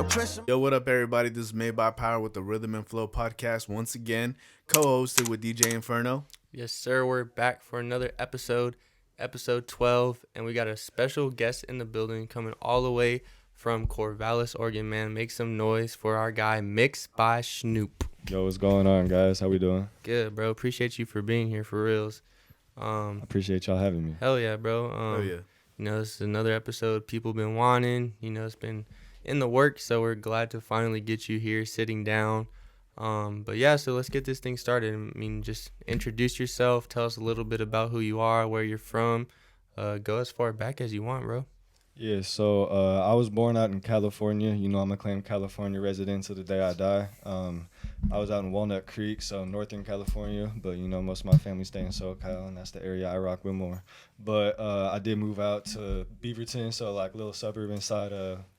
Oppression. Yo, what up, everybody? This is Made by Power with the Rhythm and Flow podcast once again, co-hosted with DJ Inferno. Yes, sir. We're back for another episode 12, and we got a special guest in the building coming all the way from Corvallis, Oregon, man. Make some noise for our guy, Mixed by Schnoop. Yo, what's going on, guys? How we doing? Good, bro. Appreciate you for being here, for reals. I appreciate y'all having me. Hell yeah, bro. Oh, yeah. You know, this is another episode people been wanting. You know, it's been in the works, so we're glad to finally get you here sitting down. But yeah, so let's get this thing started. I mean, just introduce yourself. Tell us a little bit about who you are, where you're from. Go as far back as you want, bro. Yeah, so I was born out in California. You know, I'm a claimed California resident to the day I die. I was out in Walnut Creek, so Northern California, but, you know, most of my family stay in SoCal, and that's the area I rock with more. But I did move out to Beaverton, so, like, a little suburb inside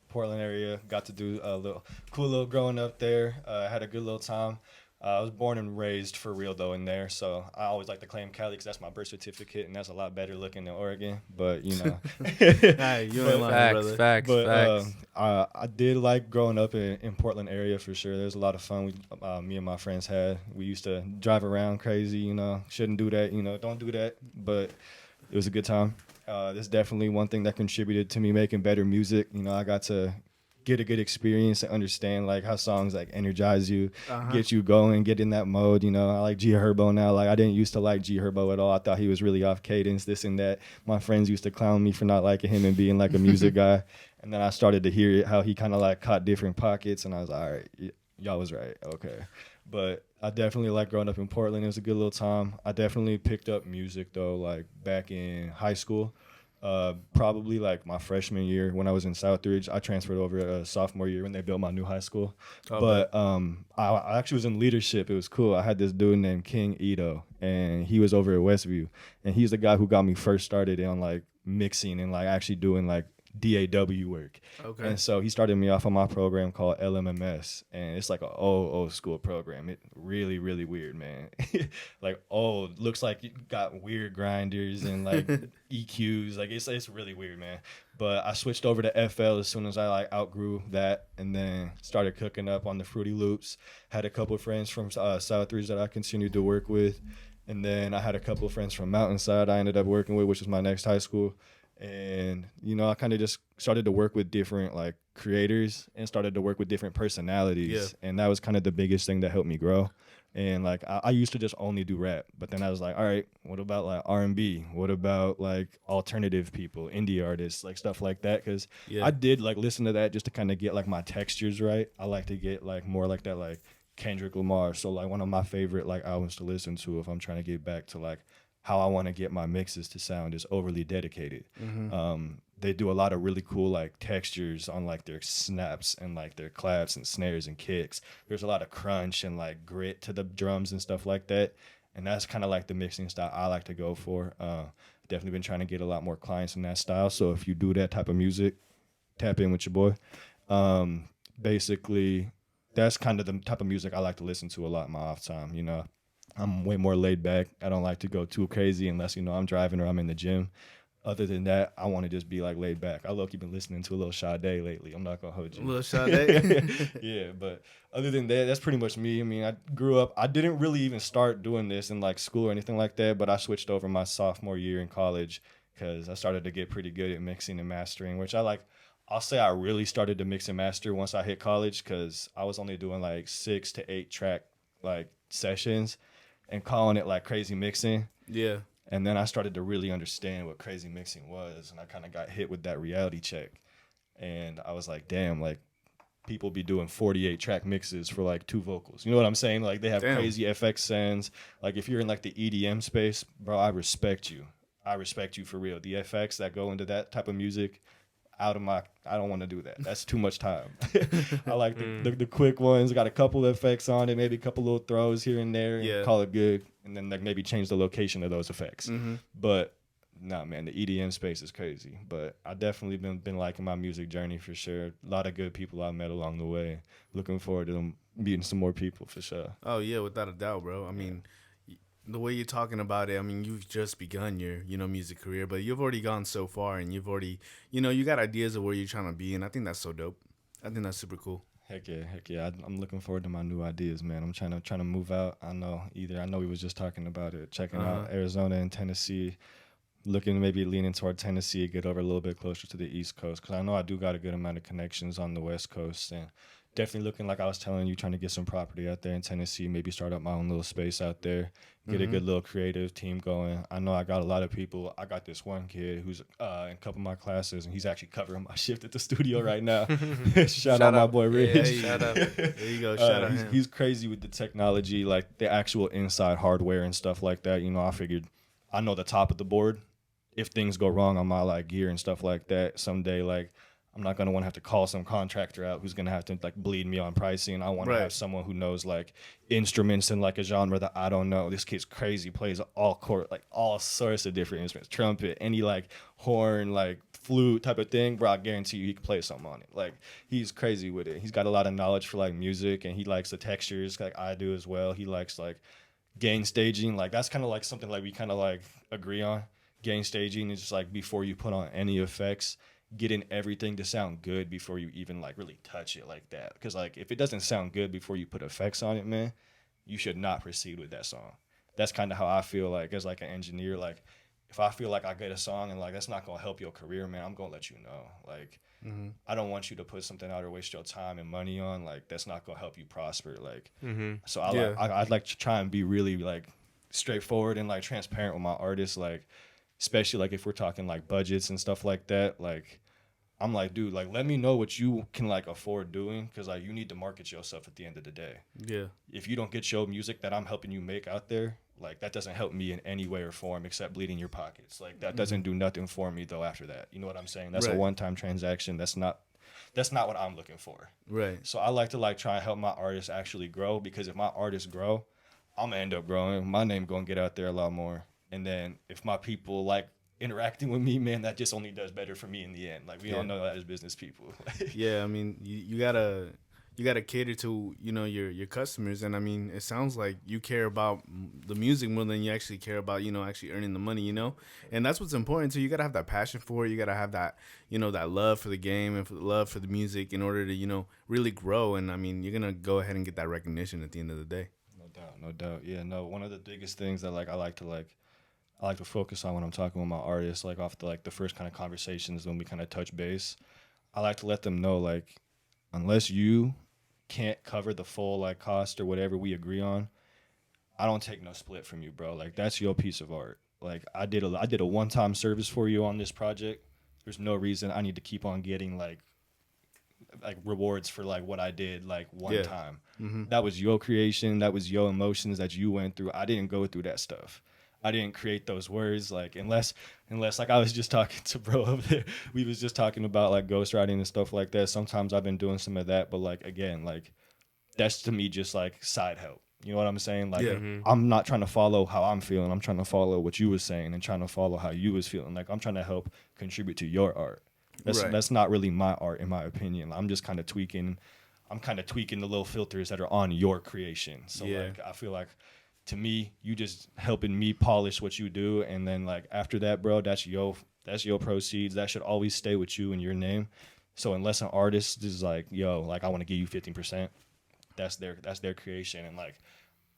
Portland area. Got to do a cool little growing up there. Had a good little time. I was born and raised for real though in there, so I always like to claim Cali because that's my birth certificate, and that's a lot better looking than Oregon. But you know, Hey, you ain't lying, brother. Facts. I did like growing up in Portland area for sure. There's a lot of fun me and my friends had. We used to drive around crazy. You know, shouldn't do that. You know, don't do that. But it was a good time. There's definitely one thing that contributed to me making better music. You know, I got to get a good experience and understand like how songs like energize you, get you going, get in that mode. You know, I like G Herbo now. Like I didn't used to like G Herbo at all. I thought he was really off cadence, this and that. My friends used to clown me for not liking him and being like a music guy. And then I started to hear it, how he kind of like caught different pockets, and I was like, all right, y'all was right, okay. But I definitely like growing up in Portland. It was a good little time. I definitely picked up music though, like back in high school. Probably like my freshman year when I was in Southridge. I transferred over sophomore year when they built my new high school. But I actually was in leadership. It was cool. I had this dude named King Ito, and he was over at Westview. And he's the guy who got me first started on like mixing and like actually doing like DAW work. Okay. And so he started me off on my program called LMMS, and it's like an old school program. It really, really weird, man. Like old, looks like you got weird grinders and like EQs. Like it's really weird, man. But I switched over to FL as soon as I like outgrew that, and then started cooking up on the Fruity Loops. Had a couple of friends from Southridge that I continued to work with, and then I had a couple of friends from Mountainside I ended up working with, which was my next high school. And, you know, I kind of just started to work with different, like, creators and started to work with different personalities. Yeah. And that was kind of the biggest thing that helped me grow. And, like, I used to just only do rap. But then I was like, all right, what about, like, R&B? What about, like, alternative people, indie artists, like, stuff like that? Because I did, like, listen to that just to kind of get, like, my textures right. I like to get, like, more like that, like, Kendrick Lamar. So, like, one of my favorite, like, albums to listen to if I'm trying to get back to, like, how I want to get my mixes to sound is Overly Dedicated. Mm-hmm. They do a lot of really cool like textures on like their snaps and like their claps and snares and kicks. There's a lot of crunch and like grit to the drums and stuff like that. And that's kind of like the mixing style I like to go for. Definitely been trying to get a lot more clients in that style. So if you do that type of music, tap in with your boy. Basically, that's kind of the type of music I like to listen to a lot in my off time, you know. I'm way more laid back. I don't like to go too crazy unless, you know, I'm driving or I'm in the gym. Other than that, I want to just be like laid back. I low-key been listening to a little Sade lately. I'm not going to hold you. A little Sade? Yeah, but other than that, that's pretty much me. I mean, I grew up, I didn't really even start doing this in like school or anything like that, but I switched over my sophomore year in college because I started to get pretty good at mixing and mastering, which I'll say I really started to mix and master once I hit college because I was only doing like 6 to 8 track like sessions and calling it like crazy mixing. Yeah. And then I started to really understand what crazy mixing was, and I kind of got hit with that reality check. And I was like, damn, like people be doing 48 track mixes for like 2 vocals. You know what I'm saying? Like they have crazy FX sends. Like if you're in like the EDM space, bro, I respect you. I respect you for real. The FX that go into that type of music, I don't want to do that. That's too much time. I like the quick ones. Got a couple of effects on it, maybe a couple little throws here and there, and call it good. And then like maybe change the location of those effects. Mm-hmm. But nah, man, the EDM space is crazy. But I definitely been liking my music journey for sure. A lot of good people I met along the way. Looking forward to them meeting some more people for sure. Oh yeah, without a doubt, bro. I mean, the way you're talking about it, I mean, you've just begun your, music career, but you've already gone so far, and you've already, you got ideas of where you're trying to be, and I think that's so dope. I think that's super cool. Heck yeah. I'm looking forward to my new ideas, man. I'm trying to move out. I know we was just talking about it, checking Uh-huh. out Arizona and Tennessee, looking maybe leaning toward Tennessee, get over a little bit closer to the East Coast, because I know I do got a good amount of connections on the West Coast, and definitely looking like I was telling you, trying to get some property out there in Tennessee, maybe start up my own little space out there, get a Mm-hmm. good little creative team going. I know I got a lot of people. I got this one kid who's in a couple of my classes, and he's actually covering my shift at the studio right now. Shout out my boy Yeah, Rich. shout out. There you go. Shout out him. He's crazy with the technology, like the actual inside hardware and stuff like that. You know, I figured I know the top of the board. If things go wrong on my like gear and stuff like that someday, like I'm not gonna want to have to call some contractor out who's gonna have to like bleed me on pricing. I want to Right. have someone who knows like instruments in like a genre that I don't know. This kid's crazy, plays all sorts of different instruments, trumpet, any like horn, like flute type of thing. Bro, I guarantee you he can play something on it. Like he's crazy with it. He's got a lot of knowledge for like music, and he likes the textures like I do as well. He likes like gain staging. Like that's kind of like something like we kind of like agree on. Gain staging is just like before you put on any effects, getting everything to sound good before you even like really touch it like that. Because like if it doesn't sound good before you put effects on it, man, you should not proceed with that song. That's kind of how I feel like as like an engineer. Like if I feel like I get a song and like that's not gonna help your career, man, I'm gonna let you know. Like Mm-hmm. I don't want you to put something out or waste your time and money on. Like that's not gonna help you prosper. Like so Yeah. I'd like to try and be really like straightforward and like transparent with my artists. Like especially like if we're talking like budgets and stuff like that. Like I'm like, dude, like let me know what you can like afford doing, because like you need to market yourself at the end of the day. Yeah. If you don't get your music that I'm helping you make out there, like that doesn't help me in any way or form except bleeding your pockets. Like that doesn't do nothing for me though after that. You know what I'm saying? That's a Right. one-time transaction. That's not what I'm looking for. Right. So I like to like try and help my artists actually grow, because if my artists grow, I'm gonna end up growing. My name gonna get out there a lot more. And then if my people like interacting with me, man, that just only does better for me in the end. Like we all Yeah. know that as business people. Yeah. I mean, you gotta cater to your customers, and I mean, it sounds like you care about the music more than you actually care about actually earning the money. And that's what's important too. You gotta have that passion for it. You gotta have that that love for the game and for the love for the music in order to really grow. And I mean, you're gonna go ahead and get that recognition at the end of the day. No doubt, no doubt. Yeah, no. One of the biggest things that like I like to focus on when I'm talking with my artists, like off the first kind of conversations when we kind of touch base, I like to let them know like unless you can't cover the full like cost or whatever we agree on, I don't take no split from you, bro. Like that's your piece of art. Like I did a one-time service for you on this project. There's no reason I need to keep on getting like rewards for like what I did like one Yeah. time. Mm-hmm. That was your creation. That was your emotions that you went through. I didn't go through that stuff. I didn't create those words. Like unless like I was just talking to bro over there. We was just talking about like ghostwriting and stuff like that. Sometimes I've been doing some of that, but like again, like that's to me just like side help. You know what I'm saying? Like Yeah. I'm not trying to follow how I'm feeling. I'm trying to follow what you was saying and trying to follow how you was feeling. Like I'm trying to help contribute to your art. Right. That's not really my art in my opinion. I'm just kind of tweaking. I'm kind of tweaking the little filters that are on your creation. So Yeah. like I feel like to me, you just helping me polish what you do, and then like after that, bro, that's your proceeds. That should always stay with you and your name. So unless an artist is like, yo, like I want to give you 15%, that's their creation. And like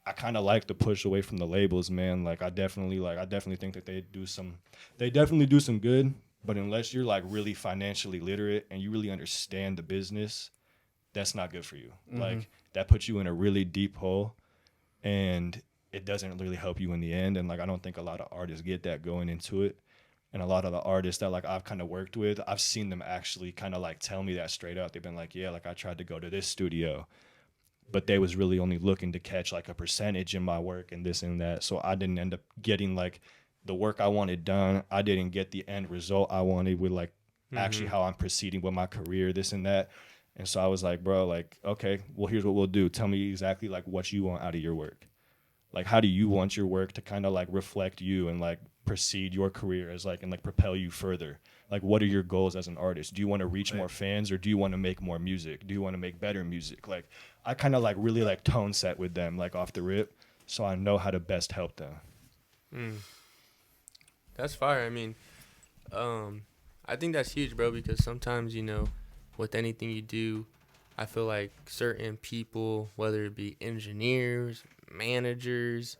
I kind of like to push away from the labels, man. Like I definitely think that they definitely do some good, but unless you're like really financially literate and you really understand the business, that's not good for you. Mm-hmm. Like that puts you in a really deep hole, and it doesn't really help you in the end. And like I don't think a lot of artists get that going into it. And a lot of the artists that like I've kind of worked with, I've seen them actually kind of like tell me that straight out. They've been like, yeah, like I tried to go to this studio, but they was really only looking to catch like a percentage in my work and this and that. So I didn't end up getting like the work I wanted done. I didn't get the end result I wanted with like actually how I'm proceeding with my career, this and that. And so I was like, bro, like, okay, well, here's what we'll do. Tell me exactly like what you want out of your work. Like, how do you want your work to kind of like reflect you and like proceed your career as like, and like propel you further? Like, what are your goals as an artist? Do you want to reach more fans, or do you want to make more music? Do you want to make better music? Like, I kind of like really like tone set with them, like off the rip, so I know how to best help them. That's fire. I mean, I think that's huge, bro, because sometimes, with anything you do, I feel like certain people, whether it be engineers, managers,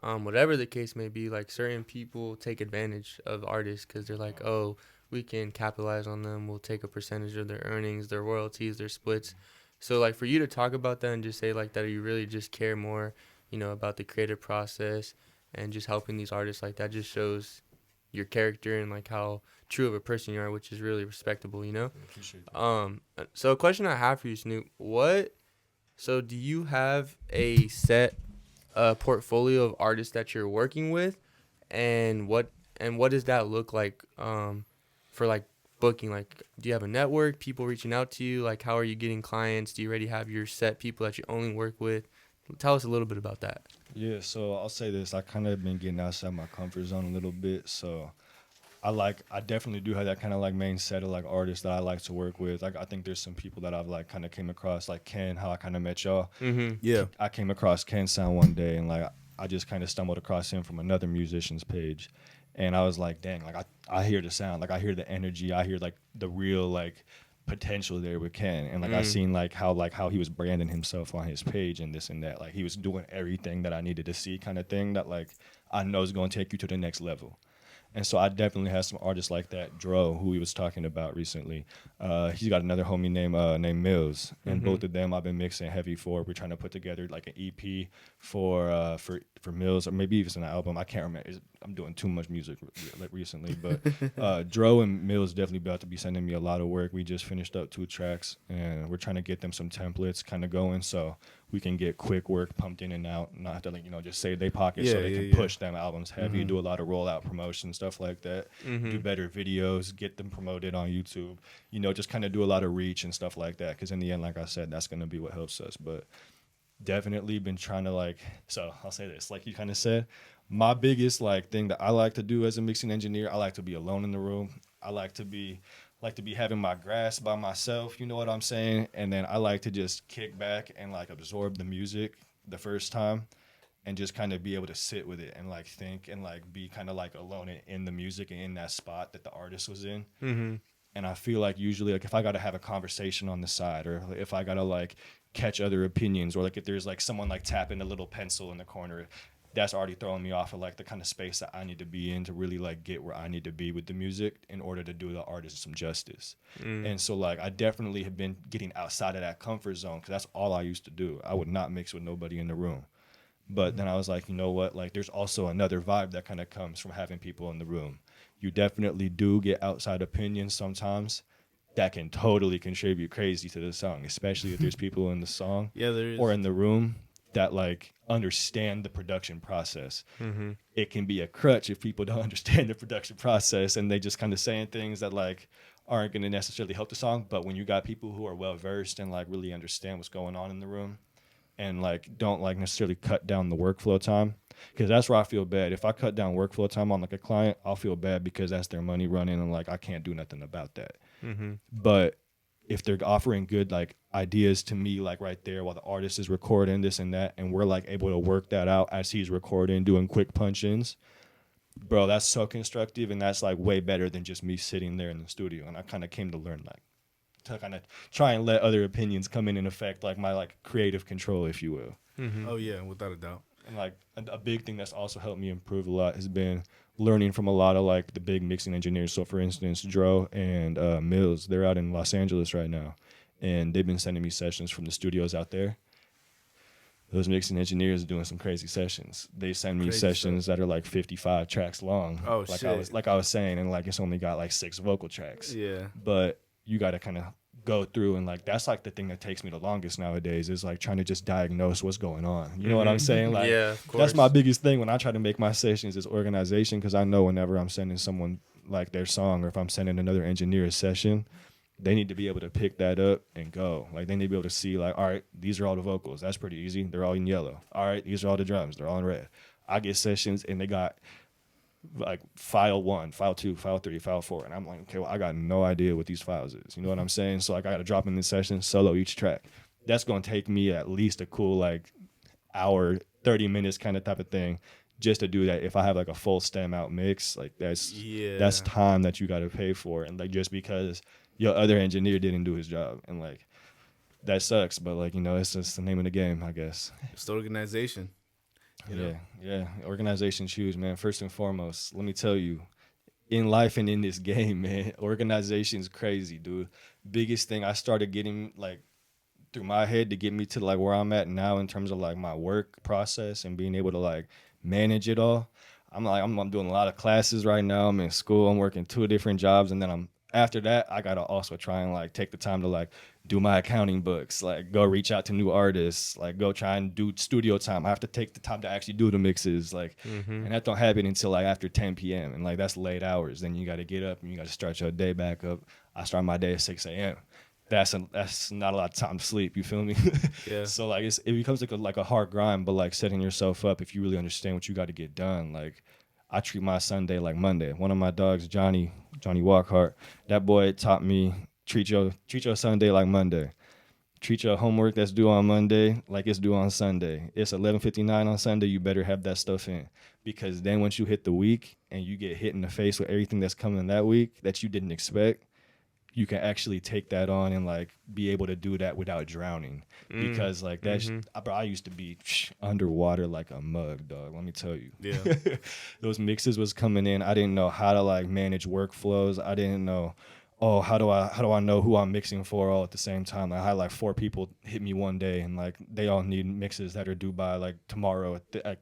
whatever the case may be, like certain people take advantage of artists because they're like, oh, we can capitalize on them. We'll take a percentage of their earnings, their royalties, their splits. So like for you to talk about that and just say like that, you really just care more, about the creative process and just helping these artists, like that just shows your character and like how true of a person you are, which is really respectable. Appreciate that. So a question I have for you, Snoop, so do you have a set portfolio of artists that you're working with, and what does that look like for like booking? Like, do you have a network, people reaching out to you? Like, how are you getting clients? Do you already have your set people that you only work with? Tell us a little bit about that. Yeah, so I'll say this. I kind of been getting outside my comfort zone a little bit. So I definitely do have that kind of like main set of like artists that I like to work with. Like I think there's some people that I've like kind of came across, like Ken, how I kind of met y'all. Mm-hmm. Yeah. I came across Ken's sound one day, and like I just kind of stumbled across him from another musician's page, and I was like, dang, like I hear the sound, like I hear the energy, I hear like the real like potential there with Ken, and like I seen like how he was branding himself on his page and this and that, like he was doing everything that I needed to see, kind of thing that like I know is going to take you to the next level. And so I definitely have some artists like that. Dro, who we was talking about recently, he's got another homie named Mills, and both of them I've been mixing heavy for. We're trying to put together like an EP for Mills, or maybe even an album. I can't remember. I'm doing too much music recently, but Dro and Mills definitely about to be sending me a lot of work. We just finished up 2 tracks, and we're trying to get them some templates kind of going, so we can get quick work pumped in and out, not have to like just save their pockets, so they can push them albums heavy, do a lot of rollout promotion stuff like that, do better videos, get them promoted on YouTube, just kind of do a lot of reach and stuff like that, because in the end, like I said, that's going to be what helps us. But definitely been trying to so I'll say this, like you kind of said, my biggest like thing that I like to do as a mixing engineer, I like to be alone in the room. I like to be having my grass by myself, you know what I'm saying? And then I like to just kick back and like absorb the music the first time and just kind of be able to sit with it and like think and like be kind of like alone in the music and in that spot that the artist was in. And I feel like usually like if I got to have a conversation on the side, or if I got to like catch other opinions, or like if there's like someone like tapping a little pencil in the corner, that's already throwing me off of like the kind of space that I need to be in to really like get where I need to be with the music in order to do the artist some justice. And so like I definitely have been getting outside of that comfort zone, because that's all I used to do. I would not mix with nobody in the room. But then I was like, you know what? Like there's also another vibe that kind of comes from having people in the room. You definitely do get outside opinions sometimes that can totally contribute crazy to the song, especially if there's people in the song there is. or in the room that like understand the production process. It can be a crutch if people don't understand the production process and they just kind of saying things that like aren't going to necessarily help the song. But when you got people who are well versed and like really understand what's going on in the room and like don't like necessarily cut down the workflow time, because that's where I feel bad. If I cut down workflow time on like a client, I'll feel bad because that's their money running and like I can't do nothing about that. But if they're offering good like ideas to me like right there while the artist is recording this and that, and we're like able to work that out as he's recording, doing quick punch-ins, bro, that's so constructive, and that's like way better than just me sitting there in the studio. And I kind of came to learn like to kind of try and let other opinions come in and affect like my like creative control, if you will. Oh yeah, without a doubt. And like a big thing that's also helped me improve a lot has been learning from a lot of like the big mixing engineers. So for instance, Dro and Mills, they're out in Los Angeles right now, and they've been sending me sessions from the studios out there. Those mixing engineers are doing some crazy sessions. They send me sessions that are like 55 tracks long. Oh like shit. I was saying, and like it's only got like 6 vocal tracks. Yeah. But you got to kind of go through, and like that's like the thing that takes me the longest nowadays is like trying to just diagnose what's going on. You know what I'm saying? Like, yeah, of course. that's my biggest thing when I try to make my sessions is organization, because I know whenever I'm sending someone like their song, or if I'm sending another engineer a session, they need to be able to pick that up and go. Like they need to be able to see like, all right, these are all the vocals. That's pretty easy. They're all in yellow. All right, these are all the drums. They're all in red. I get sessions and they got like file 1, file 2, file 3, file 4, and I'm like, okay, well, I got no idea what these files is. You know what I'm saying? So like I got to drop in this session, solo each track. That's going to take me at least a cool like hour, 30 minutes kind of type of thing just to do that. If I have like a full stem out mix, like that's time that you got to pay for, and like just because your other engineer didn't do his job. And like that sucks. But like, you know, it's just the name of the game, I guess. It's the organization. You know? Yeah. Organization shoes, man. First and foremost, let me tell you, in life and in this game, man, organization's crazy, dude. Biggest thing I started getting like through my head to get me to like where I'm at now in terms of like my work process and being able to like manage it all. I'm doing a lot of classes right now. I'm in school. I'm working 2 different jobs, and then after that I gotta also try and like take the time to like do my accounting books, like go reach out to new artists, like go try and do studio time. I have to take the time to actually do the mixes, like, and that don't happen until like after 10 p.m. and like that's late hours. Then you got to get up and you got to start your day back up. I start my day at 6 a.m. That's not a lot of time to sleep. You feel me? Yeah. So like it becomes like a hard grind, but like setting yourself up if you really understand what you got to get done. Like I treat my Sunday like Monday. One of my dogs, Johnny Walkhart, that boy taught me treat your Sunday like Monday. Treat your homework that's due on Monday like it's due on Sunday. It's 11:59 on Sunday. You better have that stuff in, because then once you hit the week and you get hit in the face with everything that's coming that week that you didn't expect, you can actually take that on and like be able to do that without drowning. Because like that's I used to be underwater like a mug, dog. Let me tell you. Yeah. Those mixes was coming in. I didn't know how to like manage workflows. I didn't know, oh, how do I know who I'm mixing for all at the same time? I had like 4 people hit me one day, and like they all need mixes that are due by like tomorrow at the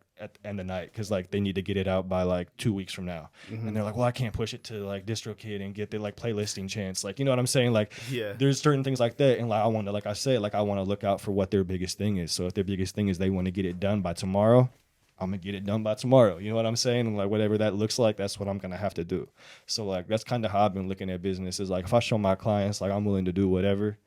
end of night, because like they need to get it out by like 2 weeks from now. And they're like, well, I can't push it to like DistroKid and get the like playlisting chance. Like, you know what I'm saying? Like, Yeah. there's certain things like that, and like I want to, like I said, like I want to look out for what their biggest thing is. So if their biggest thing is they want to get it done by tomorrow, I'm gonna get it done by tomorrow. You know what I'm saying? And like whatever that looks like, that's what I'm gonna have to do. So like that's kind of how I've been looking at business. Is like if I show my clients like I'm willing to do whatever,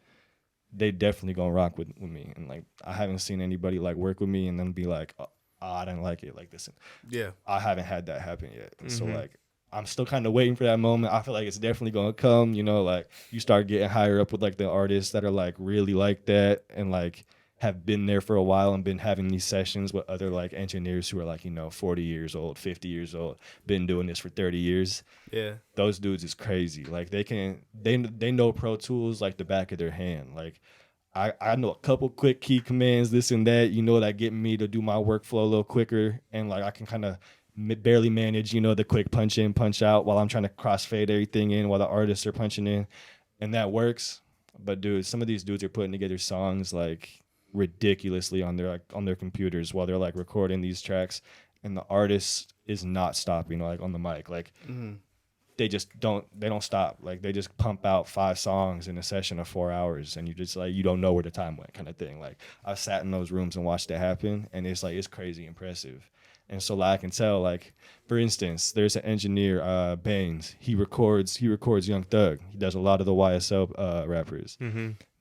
they definitely gonna rock with me. And like I haven't seen anybody like work with me and then be like, oh, I didn't like it like this. Yeah. I haven't had that happen yet. And so like I'm still kind of waiting for that moment. I feel like it's definitely gonna come. You know, like you start getting higher up with like the artists that are like really like that and like have been there for a while and been having these sessions with other like engineers who are like, you know, 40 years old, 50 years old, been doing this for 30 years. Yeah. Those dudes is crazy. Like they know Pro Tools like the back of their hand. Like I know a couple quick key commands, this and that, you know, that get me to do my workflow a little quicker. And like I can kind of barely manage, you know, the quick punch in, punch out while I'm trying to crossfade everything in while the artists are punching in. And that works. But dude, some of these dudes are putting together songs like ridiculously on their computers while they're like recording these tracks, and the artist is not stopping like on the mic. Like they don't stop. Like they just pump out 5 songs in a session of 4 hours, and you just like you don't know where the time went, kind of thing. Like I've sat in those rooms and watched it happen, and it's like it's crazy impressive. And so like I can tell, like for instance, there's an engineer, Baines. He records Young Thug. He does a lot of the YSL rappers.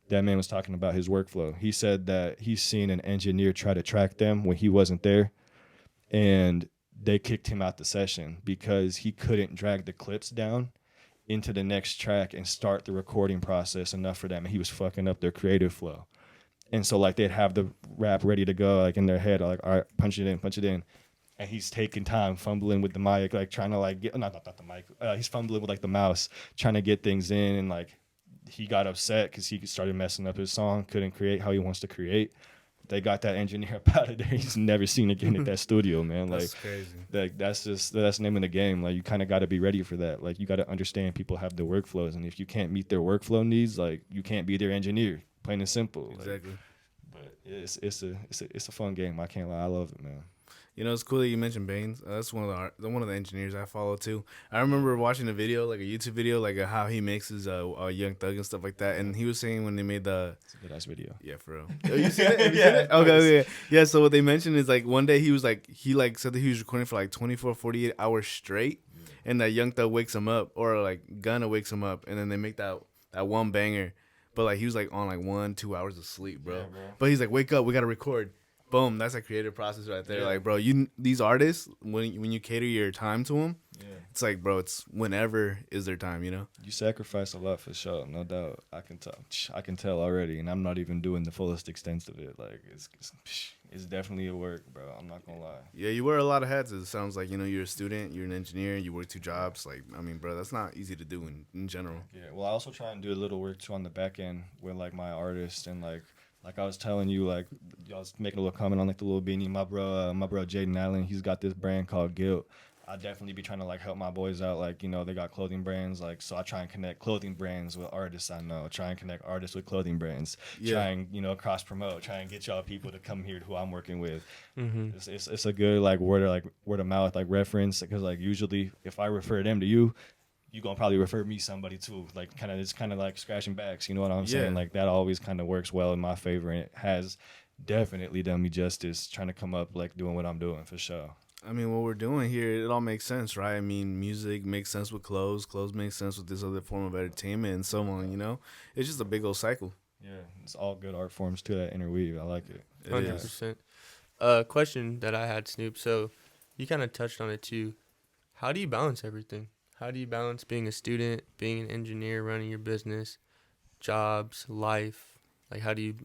That man was talking about his workflow. He said that he's seen an engineer try to track them when he wasn't there, and they kicked him out the session because he couldn't drag the clips down into the next track and start the recording process enough for them. And he was fucking up their creative flow. And so like they'd have the rap ready to go like in their head, like, all right, punch it in. And he's taking time, fumbling with the mic, like trying to like get, not the mic. He's fumbling with like the mouse, trying to get things in, and like, he got upset because he started messing up his song, couldn't create how he wants to create. They got that engineer up out of there. He's never seen again at that studio, man. That's like crazy. Like that's the name of the game. Like you kind of got to be ready for that. Like you got to understand people have their workflows, and if you can't meet their workflow needs, like you can't be their engineer. Plain and simple. Exactly. Like, but it's a fun game. I can't lie. I love it, man. You know, it's cool that you mentioned Baines. That's one of the engineers I follow too. I remember watching a video, like a YouTube video, like how he mixes Young Thug and stuff like that. And he was saying when they made It's a good ass video. yeah, for real. Oh, you seen it? Have you seen it? Okay. Yeah. So what they mentioned is like one day he said that he was recording for like 24, 48 hours straight, and that Young Thug wakes him up, or like Gunna wakes him up, and then they make that one banger. But like he was like on like 1-2 hours of sleep, bro. Yeah, bro. But he's like, wake up, we gotta record. Boom, that's a creative process right there. Yeah. Like, bro, these artists, when you cater your time to them, it's like, bro, it's whenever is their time, you know? You sacrifice a lot for sure, no doubt. I can tell already, and I'm not even doing the fullest extent of it. Like it's definitely a work, bro. I'm not gonna lie. Yeah, you wear a lot of hats. It sounds like, you know, you're a student, you're an engineer, you work 2 jobs. Like, I mean, bro, that's not easy to do in general. Yeah. Well, I also try and do a little work too on the back end with like my artists and like I was telling you, like I was making a little comment on like the little beanie. My bro Jaden Allen, he's got this brand called Guilt. I definitely be trying to like help my boys out. Like, you know, they got clothing brands. Like, so I try and connect clothing brands with artists I know. Try and connect artists with clothing brands. Yeah. Try and, you know, cross promote. Try and get y'all people to come here who I'm working with. Mm-hmm. It's a good like word of mouth like reference, because like usually if I refer them to you, you gonna probably refer me somebody too. Like it's kind of like scratching backs. You know what I'm saying? Like that always kind of works well in my favor, and it has definitely done me justice trying to come up like doing what I'm doing for sure. I mean, what we're doing here, it all makes sense, right? I mean, music makes sense with clothes. Clothes make sense with this other form of entertainment and so on, you know? It's just a big old cycle. Yeah, it's all good art forms to that interweave. I like it. It 100%. Question that I had, Snoop. So you kind of touched on it too. How do you balance everything? How do you balance being a student, being an engineer, running your business, jobs, life? Like,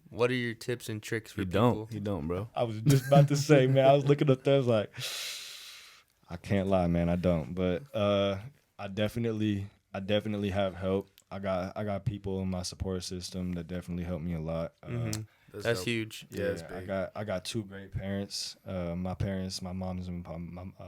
what are your tips and tricks for people? He don't, bro. I was just about to say, man, I was looking up there, I was like, I can't lie, man, I don't. But I definitely have help. I got people in my support system that definitely help me a lot. That's dope. huge. Yeah, it's big. I got 2 great parents. My parents, my mom's and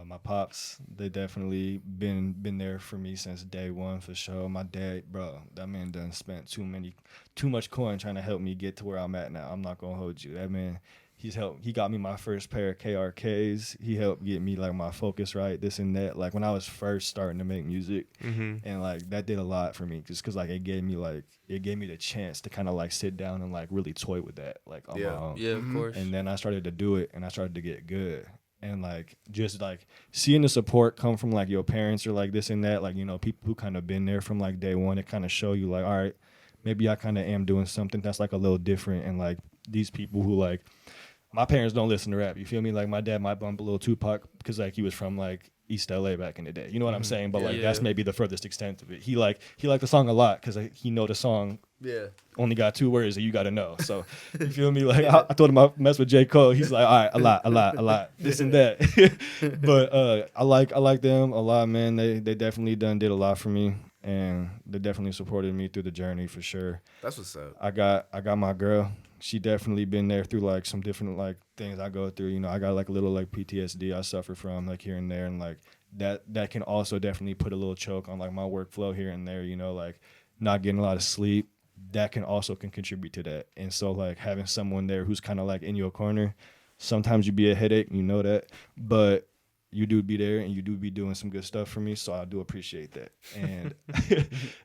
my pops. They definitely been there for me since day one for sure. My dad, bro, that man done spent too much coin trying to help me get to where I'm at now. I'm not gonna hold you. That man, he got me my first pair of KRKs. He helped get me like my focus right, this and that. Like when I was first starting to make music, and like that did a lot for me, just cause like it gave me the chance to kind of like sit down and like really toy with that like on my own. Yeah, of course. And then I started to do it, and I started to get good. And like just like seeing the support come from like your parents or like this and that, like, you know, people who kind of been there from like day one, it kind of show you like, all right, maybe I kind of am doing something that's like a little different. And like these people who like, my parents don't listen to rap. You feel me? Like my dad might bump a little Tupac because like he was from like East LA back in the day. You know what I'm saying? But like that's maybe the furthest extent of it. He liked the song a lot because he know the song. Yeah. Only got 2 words that you got to know. So you feel me? Like I told him I mess with J. Cole. He's like, all right, a lot, this and that. But I like them a lot, man. They definitely did a lot for me, and they definitely supported me through the journey for sure. That's what's up. I got my girl. She definitely been there through like some different like things I go through. You know, I got like a little like PTSD I suffer from like here and there, and like that can also definitely put a little choke on like my workflow here and there. You know, like not getting a lot of sleep. That can contribute to that. And so like having someone there who's kind of like in your corner, sometimes you be a headache, you know that, but you do be there and you do be doing some good stuff for me. So I do appreciate that. And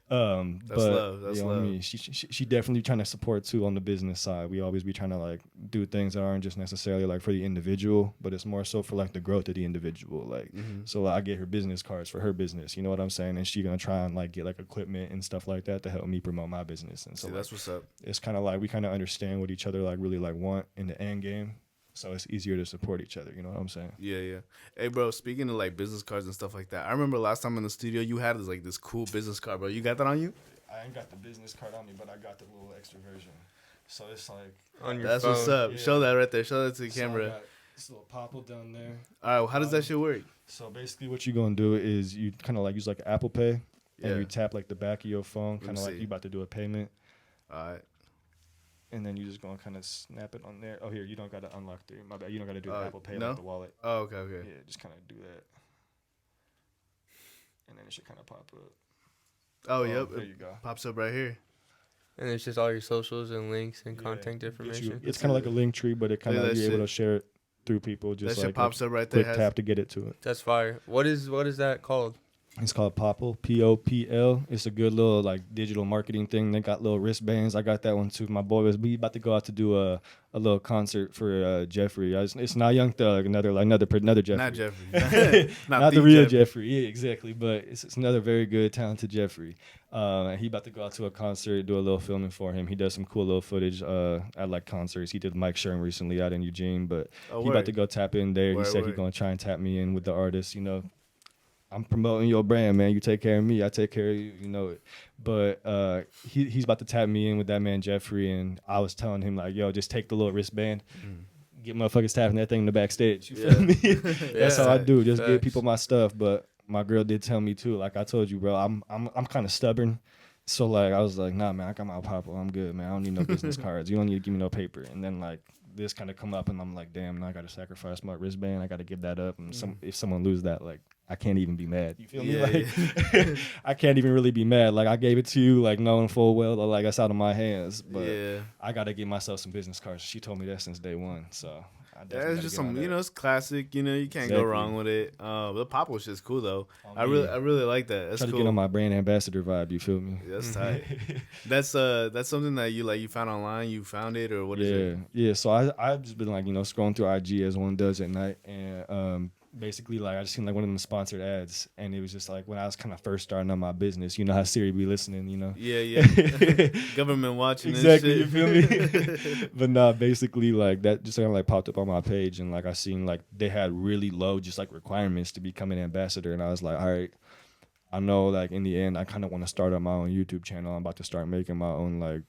That's love. That's love. I mean, she definitely trying to support too on the business side. We always be trying to like do things that aren't just necessarily like for the individual, but it's more so for like the growth of the individual. Like, so I get her business cards for her business, you know what I'm saying? And she gonna try and like get like equipment and stuff like that to help me promote my business. And so See, that's what's up. It's kind of like we kind of understand what each other like really like want in the end game. So it's easier to support each other. You know what I'm saying? Yeah. Hey, bro, speaking of like business cards and stuff like that, I remember last time in the studio you had this cool business card, bro. You got that on you? I ain't got the business card on me, but I got the little extra version. So it's like On your That's phone. what's up. Yeah. Show that right there. Show that to the so I camera. got this little popple down there. All right, well, how does that shit work? So basically, what you're gonna do is you kind of like use like Apple Pay, and Yeah. you tap like the back of your phone, Let me kind of like see. you about to do a payment, All right. and then you just gonna kind of snap it on there. Oh, here, you don't gotta unlock the. My bad, you don't gotta do the Apple Pay no? like the wallet. Oh, okay. Yeah, just kind of do that, and then it should kind of pop up. Oh, yep. There It you go. pops up right here. And it's just all your socials and links and Yeah, contact information. It's kind of like a link tree, but it kind Look of at that you're able shit. to share it through people. Just That like shit pops up right there. quick Has, tap to get it to it. That's fire. What is that called? It's called Popple, Popl. It's a good little like digital marketing thing. They got little wristbands. I got that one too. My boy was about to go out to do a little concert for Jeffrey. It's not Young Thug, another Jeffrey. Not Jeffrey. Not the real Jeffrey. Yeah, exactly. But it's another very good, talented Jeffrey. He about to go out to a concert, do a little filming for him. He does some cool little footage at like concerts. He did Mike Sherm recently out in Eugene, but Oh, he about to go tap in there. Word, he said he's word. gonna try and tap me in with the artist, you know. I'm promoting your brand, man. You take care of me, I take care of you. You know it. But he's about to tap me in with that man Jeffrey, and I was telling him like, yo, just take the little wristband. Get motherfuckers tapping that thing in the backstage. You feel me? That's how I do. Just give people my stuff. But my girl did tell me too. Like I told you, bro, I'm kind of stubborn. So like I was like, nah, man, I got my papa. I'm good, man. I don't need no business cards. You don't need to give me no paper. And then like this kind of come up, and I'm like, damn, now I got to sacrifice my wristband. I got to give that up. And if someone lose that, like I can't even be mad. You feel me? Like I can't even really be mad. Like I gave it to you, like knowing full well, like it's out of my hands. But I got to give myself some business cards. She told me that since day one. So. It's just some, it's classic. You can't go wrong with it. The pop was just cool though. I really like that. That's Try to cool. get on my brand ambassador vibe. You feel me? That's tight. That's something that you found online. You found it, or what is it? Yeah. So I've just been like scrolling through IG as one does at night, and basically like I just seen like one of them sponsored ads, and it was just like when I was kind of first starting on my business. You know how Siri be listening. Yeah. Government watching. Exactly. And shit. You feel me? But nah, basically like that just kind of like popped up on my page, and like I seen like they had really low just like requirements to become an ambassador, and I was like, all right. I know like in the end I kind of want to start up my own YouTube channel. I'm about to start making my own like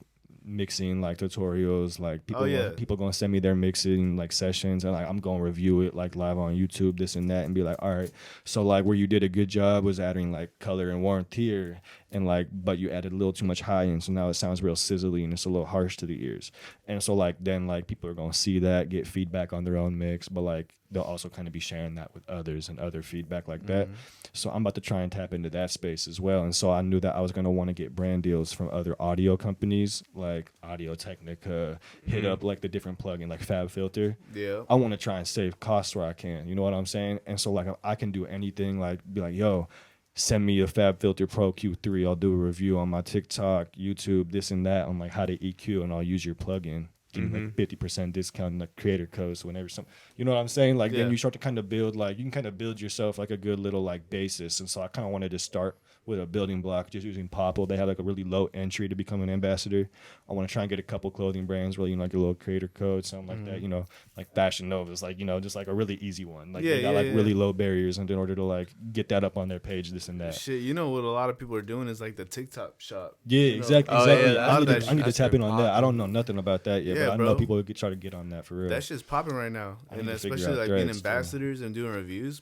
mixing like tutorials, like people gonna send me their mixing like sessions, and like I'm gonna review it like live on YouTube, this and that, and be like, all right, so like where you did a good job was adding like color and warmth here, and like but you added a little too much high end, so now it sounds real sizzly and it's a little harsh to the ears. And so like then like people are gonna see that, get feedback on their own mix, but like they'll also kind of be sharing that with others and other feedback like that. So I'm about to try and tap into that space as well. And so I knew that I was going to want to get brand deals from other audio companies like Audio Technica, hit up like the different plugin like Fab Filter. Yeah. I want to try and save costs where I can. You know what I'm saying? And so like if I can do anything, like be like, yo, send me a Fab Filter Pro Q3. I'll do a review on my TikTok, YouTube, this and that on like how to EQ, and I'll use your plugin. Give me like 50% discount in the creator code. So whenever you know what I'm saying? Like then you start to kind of build, like you can kind of build yourself like a good little like basis. And so I kind of wanted to start with a building block, just using Popple. They have like a really low entry to become an ambassador. I want to try and get a couple clothing brands, really, like a little creator code, something like that, like Fashion Nova's, like, just like a really easy one. Like they got really low barriers, and in order to like get that up on their page, this and that. Shit, what a lot of people are doing is like the TikTok shop. Yeah, exactly. I need to tap in on that. I don't know popping. Nothing about that yet, but I know people try to get on that for real. That shit's popping right now, and especially like being ambassadors and doing reviews.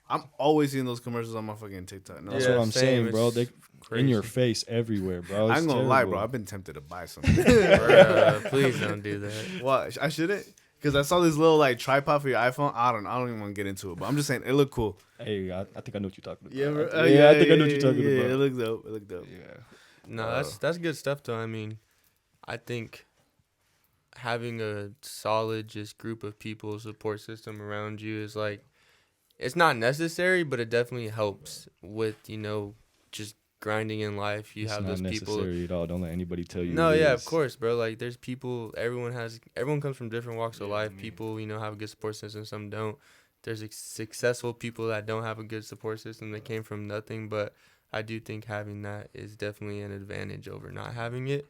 I'm always seeing those commercials on my fucking TikTok. No, that's what I'm saying, bro. They in your face everywhere, bro. I ain't gonna lie, bro. I've been tempted to buy something. Please don't do that. Well, I shouldn't, because I saw this little like tripod for your iPhone. I don't even want to get into it, but I'm just saying it looked cool. Hey, I think I know what you're talking about. Yeah, bro. I think I know what you're talking about. Yeah, it looked dope. Yeah. No, that's good stuff though. I mean, I think having a solid just group of people, support system around you is like, it's not necessary, but it definitely helps with, just grinding in life. You have those people. It's not necessary at all. Don't let anybody tell you. No, yeah, of course, bro. Like, there's people, everyone comes from different walks of life. People, have a good support system, some don't. There's successful people that don't have a good support system. They came from nothing, but I do think having that is definitely an advantage over not having it.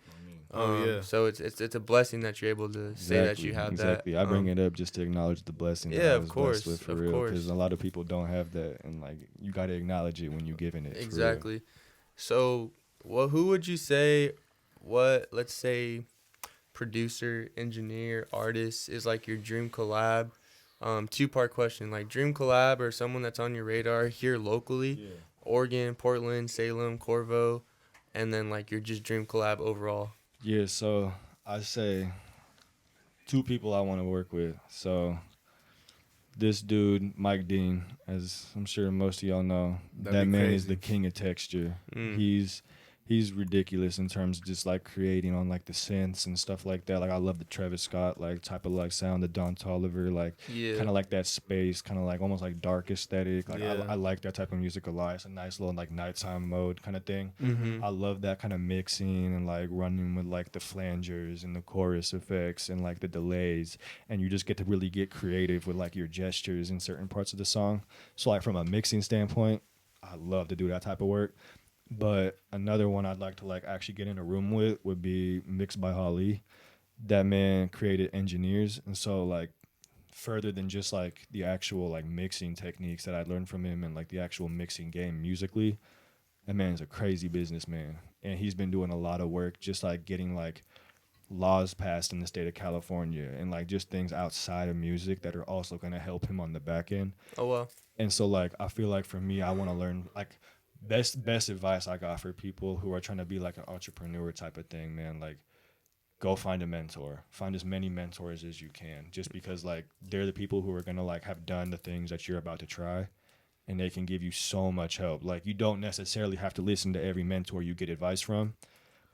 So it's a blessing that you're able to say that you have that. Exactly. I bring it up just to acknowledge the blessing. Yeah, of course. For real, because a lot of people don't have that, and like you got to acknowledge it when you're giving it. Exactly. So, who would you say? Let's say, producer, engineer, artist is like your dream collab? 2-part question, like dream collab or someone that's on your radar here locally, Oregon, Portland, Salem, Corvo, and then like your just dream collab overall. Yeah, so I say 2 people I want to work with. So this dude, Mike Dean, as I'm sure most of y'all know, that man is the king of texture. He's ridiculous in terms of just like creating on like the synths and stuff like that. Like I love the Travis Scott like type of like sound, the Don Toliver, like kind of like that space, kind of like almost like dark aesthetic. Like I like that type of music a lot. It's a nice little like nighttime mode kind of thing. I love that kind of mixing and like running with like the flangers and the chorus effects and like the delays, and you just get to really get creative with like your gestures in certain parts of the song. So like from a mixing standpoint, I love to do that type of work. But another one I'd like to like actually get in a room with would be Mixed by Holly. That man created Engineers, and so like further than just like the actual like mixing techniques that I learned from him and like the actual mixing game musically. That man's a crazy businessman, and he's been doing a lot of work just like getting like laws passed in the state of California and like just things outside of music that are also going to help him on the back end. Oh wow. And so like I feel like for me, I want to learn like best advice I got for people who are trying to be like an entrepreneur type of thing, man. Like go find a mentor, find as many mentors as you can, just because like they're the people who are going to like have done the things that you're about to try, and they can give you so much help. Like you don't necessarily have to listen to every mentor you get advice from.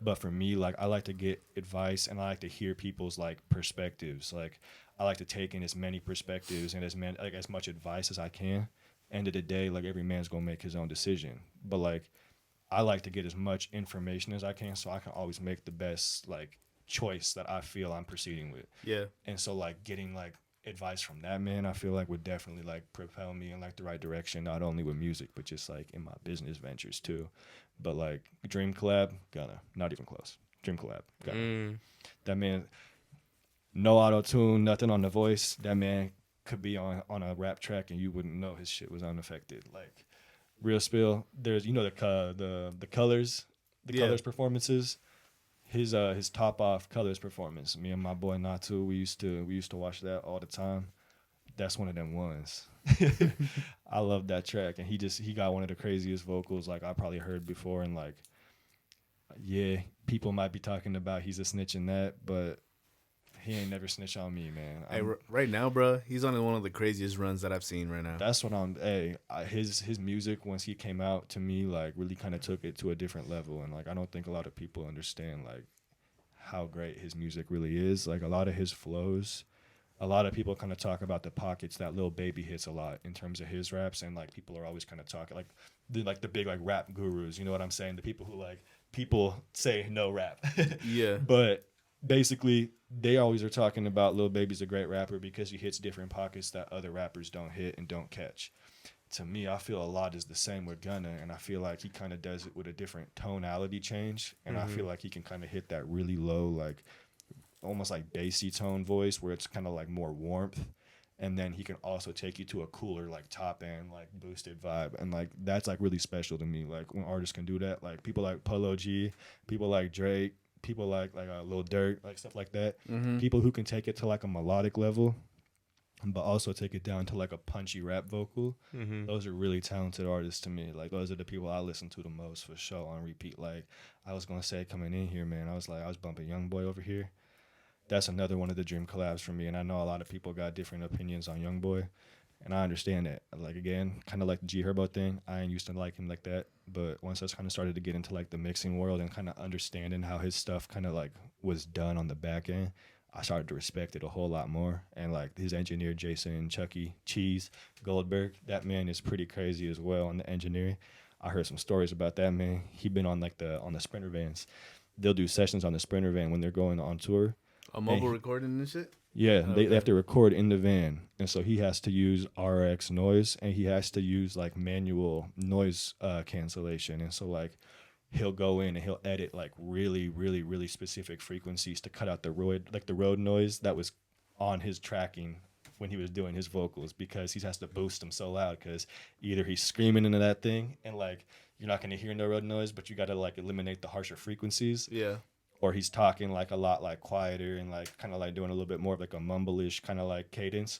But for me, like I like to get advice and I like to hear people's like perspectives. Like I like to take in as many perspectives and as much advice as I can. End of the day, like every man's gonna make his own decision. But like I like to get as much information as I can so I can always make the best like choice that I feel I'm proceeding with. Yeah. And so like getting like advice from that man, I feel like would definitely like propel me in like the right direction, not only with music, but just like in my business ventures too. But like Dream Collab, gonna, not even close. Dream Collab, gonna. That man, no auto tune, nothing on the voice. That man could be on a rap track and you wouldn't know his shit was unaffected. Like real spill. There's the colors, colors performances. His top off colors performance. Me and my boy Natu, we used to watch that all the time. That's one of them ones. I love that track, and he got one of the craziest vocals like I probably heard before, and like, yeah, people might be talking about he's a snitch in that, but he ain't never snitch on me, man. Hey, right now, bro, he's on one of the craziest runs that I've seen right now. That's what his music once he came out to me like really kind of took it to a different level, and like I don't think a lot of people understand like how great his music really is. Like a lot of his flows. A lot of people kind of talk about the pockets that Lil Baby hits a lot in terms of his raps, and like people are always kind of talking like the big like rap gurus, you know what I'm saying? The people who like people say no rap. Yeah. But basically they always are talking about Lil Baby's a great rapper because he hits different pockets that other rappers don't hit and don't catch. To me, I feel a lot is the same with Gunna, and I feel like he kind of does it with a different tonality change, and I feel like he can kind of hit that really low like almost like bassy tone voice where it's kind of like more warmth, and then he can also take you to a cooler like top end like boosted vibe, and like that's like really special to me. Like when artists can do that, like people like Polo G, people like Drake, people like Lil Durk, like stuff like that. People who can take it to like a melodic level but also take it down to like a punchy rap vocal. Those are really talented artists to me. Like those are the people I listen to the most for sure on repeat. Like I was gonna say coming in here, man, I was bumping Youngboy over here. That's another one of the dream collabs for me, and I know a lot of people got different opinions on Youngboy, and I understand that. Like again, kind of like the G Herbo thing, I ain't used to like him like that, but once I kind of started to get into like the mixing world and kind of understanding how his stuff kind of like was done on the back end, I started to respect it a whole lot more. And like his engineer Jason Chucky Cheese Goldberg, that man is pretty crazy as well on the engineering. I heard some stories about that man. He been on like on the Sprinter vans. They'll do sessions on the Sprinter van when they're going on tour. A mobile recording and shit? Yeah, they have to record in the van. And so he has to use RX noise, and he has to use like manual noise cancellation. And so like he'll go in and he'll edit like really, really, really specific frequencies to cut out the road noise that was on his tracking when he was doing his vocals, because he has to boost them so loud because either he's screaming into that thing and like you're not going to hear no road noise, but you got to like eliminate the harsher frequencies. Yeah. Or he's talking like a lot like quieter and like kind of like doing a little bit more of like a mumble-ish kind of like cadence.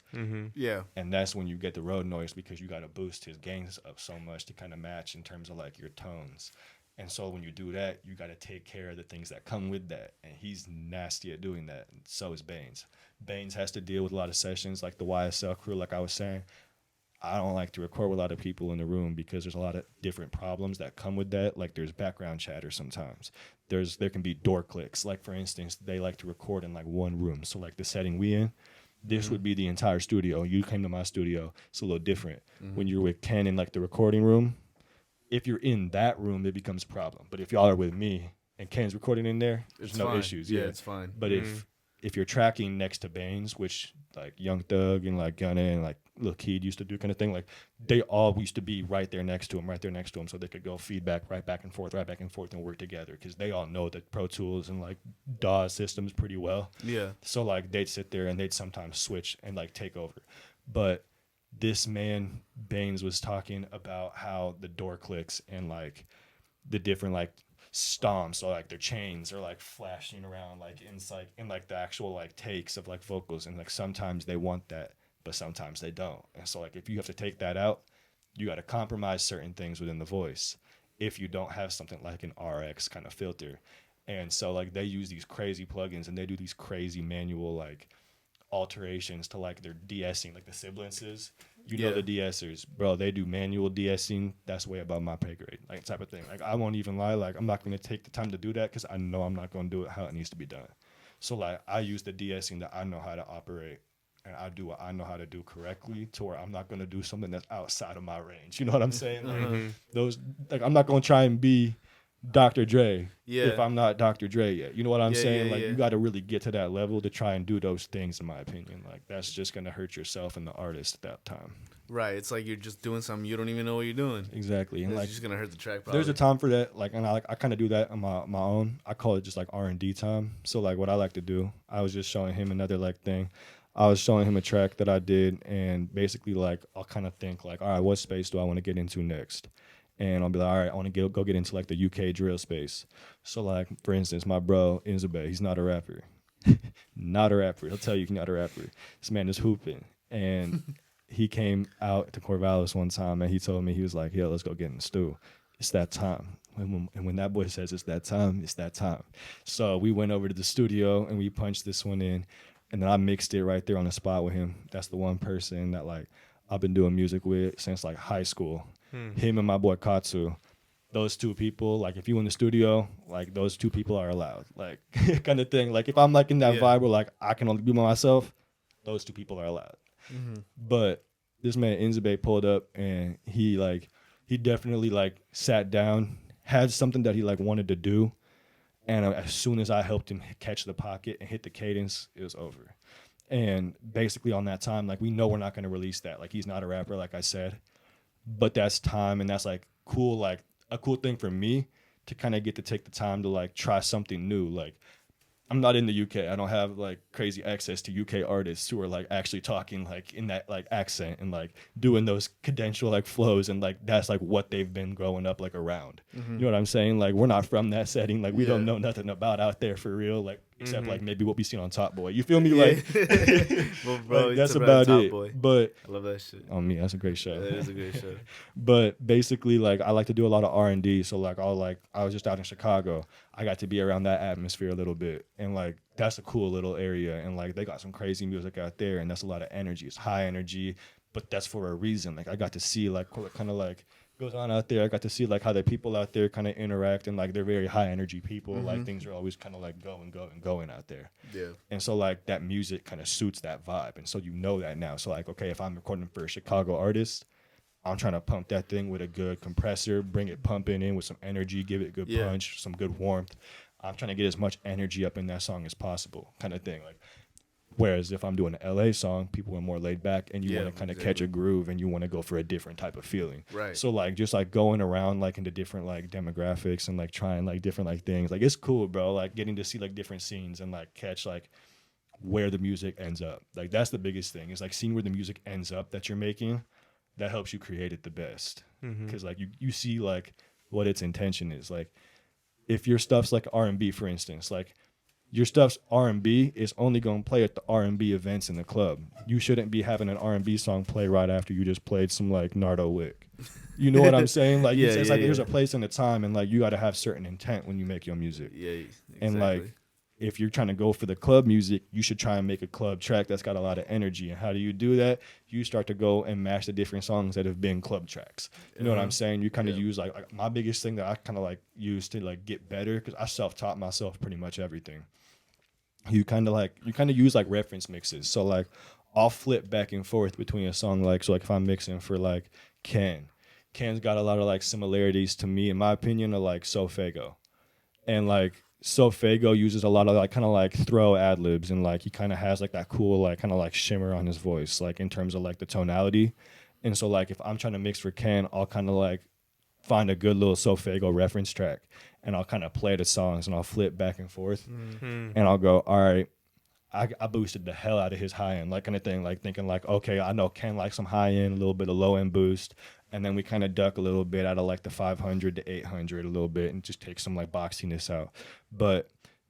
Yeah. And that's when you get the road noise, because you got to boost his gains up so much to kind of match in terms of like your tones. And so when you do that, you got to take care of the things that come with that. And he's nasty at doing that. And so is Baines. Baines has to deal with a lot of sessions like the YSL crew, like I was saying. I don't like to record with a lot of people in the room because there's a lot of different problems that come with that. Like there's background chatter sometimes. There can be door clicks. Like for instance, they like to record in like one room. So like the setting we in, this would be the entire studio. You came to my studio. It's a little different. When you're with Ken in like the recording room, if you're in that room, it becomes a problem. But if y'all are with me and Ken's recording in there, there's no issues. Yeah, it's fine. But if you're tracking next to Baines, which like Young Thug and like Gunna and like Lil Keed used to do kind of thing. Like they all used to be right there next to him, so they could go feedback right back and forth, and work together because they all know the Pro Tools and like DAW systems pretty well. Yeah. So like they'd sit there and they'd sometimes switch and like take over. But this man Baines was talking about how the door clicks and like the different like stomps, so like their chains are like flashing around like in like the actual like takes of like vocals, and like sometimes they want that but sometimes they don't. And so like if you have to take that out, you got to compromise certain things within the voice if you don't have something like an RX kind of filter. And so like they use these crazy plugins and they do these crazy manual like alterations to like their de-essing, like the sibilances. You know, the de-essers, bro, they do manual de-essing. That's way above my pay grade, like type of thing. Like I won't even lie, like I'm not going to take the time to do that because I know I'm not going to do it how it needs to be done. So like I use the de-essing that I know how to operate, and I do what I know how to do correctly to where I'm not going to do something that's outside of my range. You know what I'm saying? Like those, like I'm not going to try and be Dr. Dre if I'm not Dr. Dre yet. You know what I'm saying? Like you got to really get to that level to try and do those things, in my opinion. Like that's just going to hurt yourself and the artist at that time. Right. It's like you're just doing something you don't even know what you're doing. Exactly. And it's like just going to hurt the track probably. There's a time for that. Like, and I kind of do that on my own. I call it just like R&D time. So like what I like to do, I was just showing him another like thing. I was showing him a track that I did, and basically like I'll kind of think like, all right, what space do I want to get into next? And I'll be like, all right, I want to go get into like the UK drill space. So like, for instance, my bro, Inzabe, he's not a rapper. Not a rapper. He'll tell you he's not a rapper. This man is hooping. And he came out to Corvallis one time and he told me, he was like, yo, let's go get in the stew. It's that time. And when that boy says it's that time, it's that time. So we went over to the studio and we punched this one in. And then I mixed it right there on the spot with him. That's the one person that like I've been doing music with since like high school. Him and my boy Katsu, those two people, like if you in the studio, like those two people are allowed, like kind of thing. Like if I'm like in that vibe where like I can only be by myself, those two people are allowed. But this man Inzabe pulled up and he definitely like sat down, had something that he like wanted to do, and as soon as I helped him catch the pocket and hit the cadence, it was over. And basically on that time, like we know we're not going to release that. Like he's not a rapper, like I said. But that's time, and that's like cool, like a cool thing for me to kind of get to take the time to like try something new. Like I'm not in the UK. I don't have like crazy access to UK artists who are like actually talking like in that like accent and like doing those cadential like flows, and like that's like what they've been growing up like around. You know what I'm saying? Like we're not from that setting. Like we don't know nothing about out there for real. Like except like maybe what we seen on Top Boy. You feel me? Like, well, bro, like that's about Top it. Boy. But I love that shit. on me, that's a great show. That is a great show. But basically, like I like to do a lot of R&D. So like I was just out in Chicago. I got to be around that atmosphere a little bit, and like that's a cool little area. And like they got some crazy music out there, and that's a lot of energy. It's high energy, but that's for a reason. Like I got to see like what kind of like goes on out there. I got to see like how the people out there kind of interact, and like they're very high energy people. Like things are always kind of like going out there. Yeah. And so like that music kind of suits that vibe, and so you know that now. So like okay, if I'm recording for a Chicago artist, I'm trying to pump that thing with a good compressor, bring it pumping in with some energy, give it a good punch, some good warmth. I'm trying to get as much energy up in that song as possible, kind of thing. Like, whereas if I'm doing an LA song, people are more laid back, and you want to kind of catch a groove, and you want to go for a different type of feeling. Right. So like just like going around like into different like demographics and like trying like different like things. Like it's cool, bro. Like getting to see like different scenes and like catch like where the music ends up. Like that's the biggest thing. Is like seeing where the music ends up that you're making. That helps you create it the best. Because like you see like what its intention is. Like if your stuff's like R&B, for instance, like your stuff's R&B is only going to play at the R&B events in the club. You shouldn't be having an R&B song play right after you just played some like Nardo Wick. You know what I'm saying? Like it's like there's a place and a time, and like you got to have certain intent when you make your music. Yeah, exactly. And like if you're trying to go for the club music, you should try and make a club track that's got a lot of energy. And how do you do that? You start to go and mash the different songs that have been club tracks. You know what I'm saying? You kind of use like my biggest thing that I kind of like use to like get better, because I self-taught myself pretty much everything. You kind of use like reference mixes. So like I'll flip back and forth between a song, like, so like if I'm mixing for like Ken's got a lot of like similarities to me, in my opinion, of like So Fago. And like Fago uses a lot of like kind of like throw ad libs, and like he kind of has like that cool like kind of like shimmer on his voice, like in terms of like the tonality. And so like if I'm trying to mix for Ken, I'll kind of like find a good little Fago reference track, and I'll kind of play the songs, and I'll flip back and forth, and I'll go, all right, I boosted the hell out of his high end, like kind of thing, like thinking like, okay, I know Ken likes some high end, a little bit of low end boost, and then we kind of duck a little bit out of like the 500 to 800 a little bit, and just take some like boxiness out. But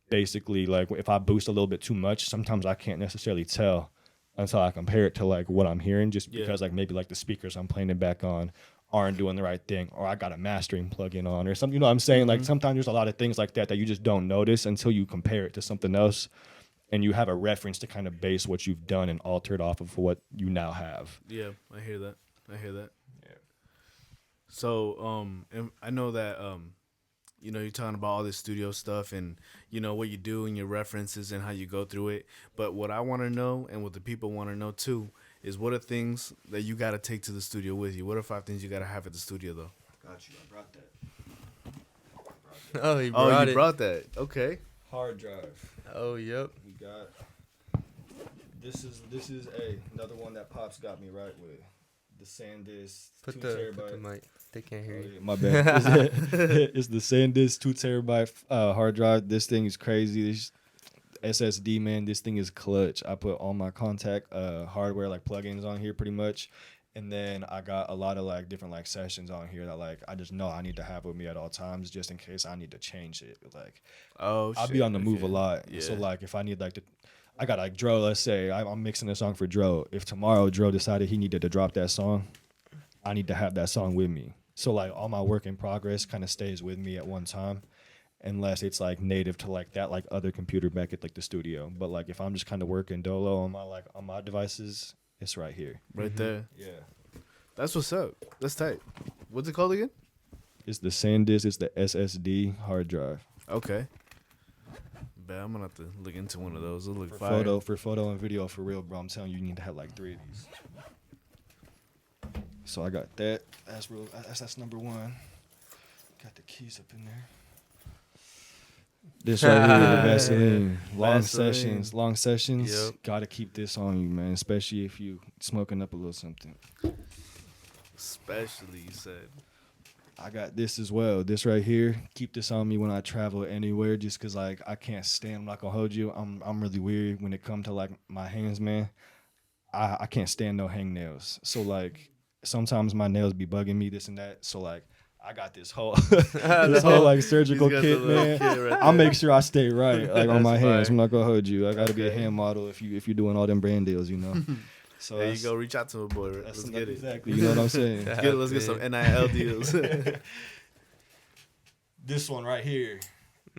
basically, like if I boost a little bit too much, sometimes I can't necessarily tell until I compare it to like what I'm hearing, just because like maybe like the speakers I'm playing it back on aren't doing the right thing, or I got a mastering plug-in on or something. You know what I'm saying? Like sometimes there's a lot of things like that you just don't notice until you compare it to something else, and you have a reference to kind of base what you've done and altered off of what you now have. Yeah, I hear that. Yeah. So, and I know that, you know, you're talking about all this studio stuff and, you know, what you do and your references and how you go through it. But what I want to know, and what the people want to know too, is what are things that you got to take to the studio with you? What are 5 things you got to have at the studio, though? Got you. I brought that. Oh, he brought it. Brought that. Okay. Hard drive. Oh, yep. We got. This is another one that Pops got me right with. The SanDisk. Put the mic. They can't hear you. My bad. It's the SanDisk 2 terabyte hard drive. This thing is crazy. This SSD, man, this thing is clutch. I put all my contact hardware like plugins on here pretty much. And then I got a lot of like different like sessions on here that like I just know I need to have with me at all times, just in case I need to change it. Like, I'll be on the move a lot. Yeah. So like if I need like I got like Dro, let's say I'm mixing a song for Dro. If tomorrow Dro decided he needed to drop that song, I need to have that song with me. So like all my work in progress kind of stays with me at one time, unless it's like native to like that like other computer back at like the studio. But like if I'm just kind of working dolo on my devices, it's right here. Right there. Yeah. That's what's up. That's tight. What's it called again? It's the SanDisk. It's the SSD hard drive. Okay. Bet I'm gonna have to look into one of those. It'll look fire. For photo and video, for real, bro. I'm telling you, you need to have like 3 of these. So I got that. That's real. That's number 1. Got the keys up in there. This right here, the Vaseline. Long sessions. Yep. Gotta keep this on you, man. Especially if you smoking up a little something. Especially, you said. I got this as well. This right here. Keep this on me when I travel anywhere, just cause like I can't stand. I'm not gonna hold you. I'm really weird when it come to like my hands, man. I can't stand no hangnails. So like sometimes my nails be bugging me, this and that. So like I got this whole like surgical kit, man. I'll make sure I stay right, like on my hands. I'm not gonna hold you. I gotta be a hand model if you're doing all them brand deals, you know. So there you go. Reach out to a boy. Let's get it. Exactly. You know what I'm saying? Let's get some NIL deals. This one right here,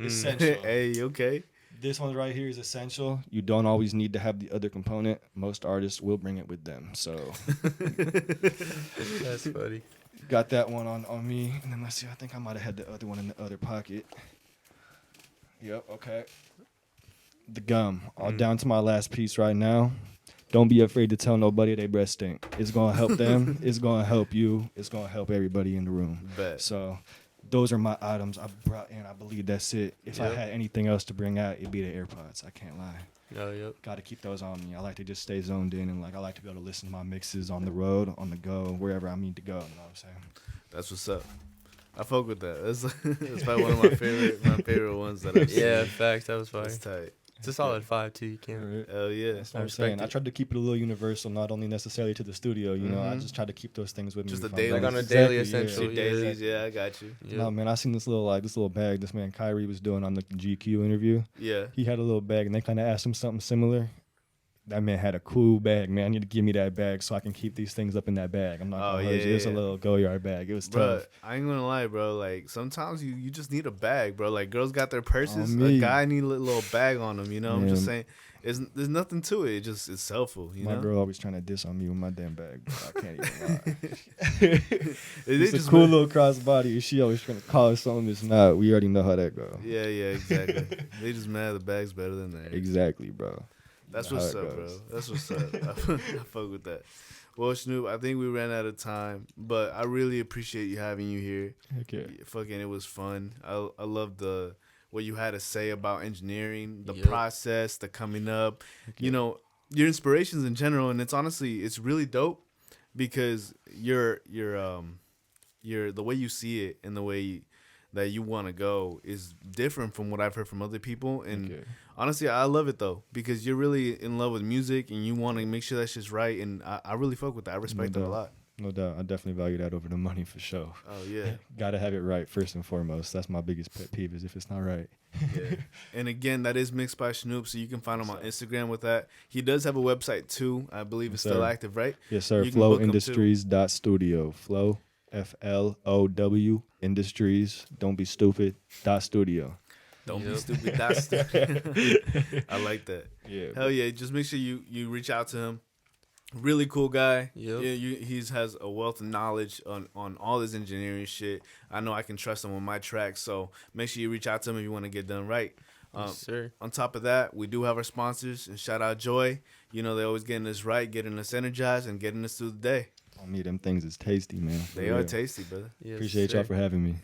essential. Hey, okay. This one right here is essential. You don't always need to have the other component. Most artists will bring it with them. So That's funny. Got that one on me. And then let's see. I think I might have had the other one in the other pocket. Yep. Okay. The gum. All down to my last piece right now. Don't be afraid to tell nobody they breath stink. It's going to help them. It's going to help you. It's going to help everybody in the room. Bet. So those are my items I brought in. I believe that's it. If I had anything else to bring out, it'd be the AirPods. I can't lie. Oh, yep. Got to keep those on me. I like to just stay zoned in, and like I like to be able to listen to my mixes on the road, on the go, wherever I need to go. You know what I'm saying? That's what's up. I fuck with that. That's probably one of my favorite ones that I've seen. Yeah, facts. That was fire. That's tight. It's a solid 5 too. You can't. Right. Hell yeah. That's what I'm saying. I tried to keep it a little universal, not only necessarily to the studio. You know, I just tried to keep those things with just me. Just a daily, like on a daily exactly, essential. Yeah. Dailies, yeah, I got you. Yep. No, man, I seen this little bag this man Kyrie was doing on the GQ interview. Yeah. He had a little bag, and they kind of asked him something similar. That man had a cool bag, man. I need to give me that bag so I can keep these things up in that bag. I'm not gonna hold you. It's a little go-yard bag. It was tough. I ain't gonna lie, bro. Like, sometimes you just need a bag, bro. Like, girls got their purses. A guy need a little bag on them, you know? I'm just saying. There's nothing to it. It's helpful, you know? My girl always trying to diss on me with my damn bag, but I can't even lie. It's a cool little crossbody. She always trying to call it something it's not. We already know how that go. Yeah, exactly. They just mad the bag's better than that. Exactly, bro. That's what's up, bro. That's what's up. I fuck with that. Well, Schnoop, I think we ran out of time, but I really appreciate having you here. Okay. Fucking, it was fun. I love what you had to say about engineering, the Yep. process, the coming up, Okay. you know, your inspirations in general. And it's honestly, it's really dope because you're the way you see it and the way that you want to go is different from what I've heard from other people. And Okay. honestly, I love it though because you're really in love with music and you want to make sure that shit's right. And I really fuck with that. I respect No that a doubt. lot. No doubt. I definitely value that over the money for sure. Oh yeah, Gotta have it right first and foremost. That's my biggest pet peeve is if it's not right. yeah. And again, that is mixed by Schnoop, so you can find him on Instagram with that. He does have a website too. I believe it's Yes, still sir. active, right? Yes, sir. You can book 'em, too. Flowindustries.studio. Flow, FLOW, Industries. Don't be stupid. .studio. Don't be Yep. stupid. That's stupid. I like that. Yeah. Hell yeah! Just make sure you reach out to him. Really cool guy. Yep. Yeah, he's has a wealth of knowledge on all his engineering shit. I know I can trust him on my tracks. So make sure you reach out to him if you want to get done right. Yes, sir. On top of that, we do have our sponsors and shout out Joy. You know, they're always getting us right, getting us energized, and getting us through the day. On me, them things is tasty, man. For They are real. tasty, brother. Yes, Appreciate sir. y'all for having me.